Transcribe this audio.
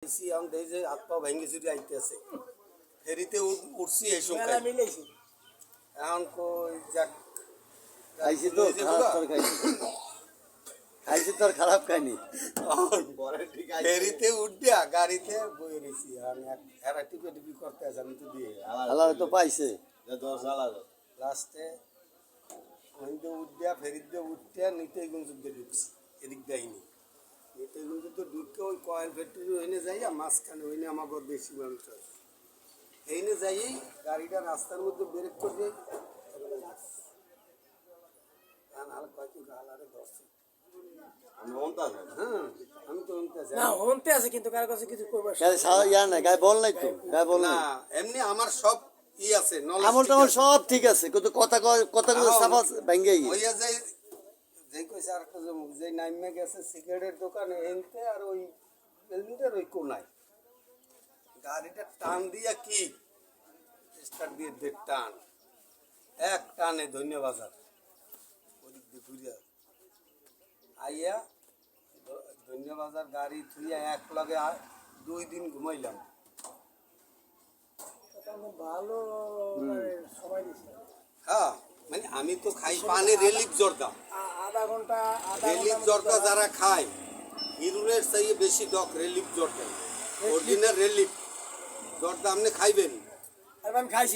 আইসি এখন দেখি যে হাত পা ভেঙে চুরি আইতেছে ফেরিতে উঠছি এই সময় এখন কই যাক খাইছি তো খারাপ তোর খাইনি খাইছি তোর খারাপ খাইনি ফেরিতে উঠিয়া গাড়িতে বই রয়েছি এরা টিপে টিপি করতে আছে আমি তো দিয়ে আল্লাহ তো পাইছে লাস্টে আমি তো উঠিয়া ফেরিতে উঠিয়া নিতেইগঞ্জ দিয়ে ঢুকছি এদিক দেয়নি নিতেইগঞ্জ তো ঢুকে ওই কয়েল ফ্যাক্টরি ওইনে যাইয়া মাঝখানে ওইনে আমাকে বেশি মানুষ আছে এইনে যাইয়েই গাড়িটা রাস্তার মধ্যে ব্রেক করে নাহলে কয়েকটি গালারে ধরছে হ্যাঁ আমি তো না হনতে আছে কিন্তু কার কাছে কিছু করবার ইয়া না গায়ে বল নাই তো গায়ে বল না নাই এমনি আমার সব আছে আমল টামল সব ঠিক আছে কিন্তু কথাগুলো সাফা ভেঙে গিয়ে হইয়া যাই যে কইছে আর একটা যে নাইমে গেছে সিগারেটের দোকানে এনতে আর ওই বিল্ডিংটার ওই কোনায় গাড়িটা টান দিয়া কি স্টার্ট দিয়ে দে টান এক টানে ধন্যবাজার ওদিক দিয়ে ঘুরিয়া আইয়া ধন্যবাজার গাড়ি থুইয়া এক লগে 2 দিন ঘুমাইলাম ভালো সময় দিচ্ছে হ্যাঁ মানে আমি তো খাই পানি রিলিফ জর্দা আধা ঘন্টা রিলিফ জর্দা যারা খায় হিরুনের চাইয়ে বেশি ডক রিলিফ জর্দা অরিজিনাল রিলিফ জর্দা আপনি খাইবেন আমি খাইছি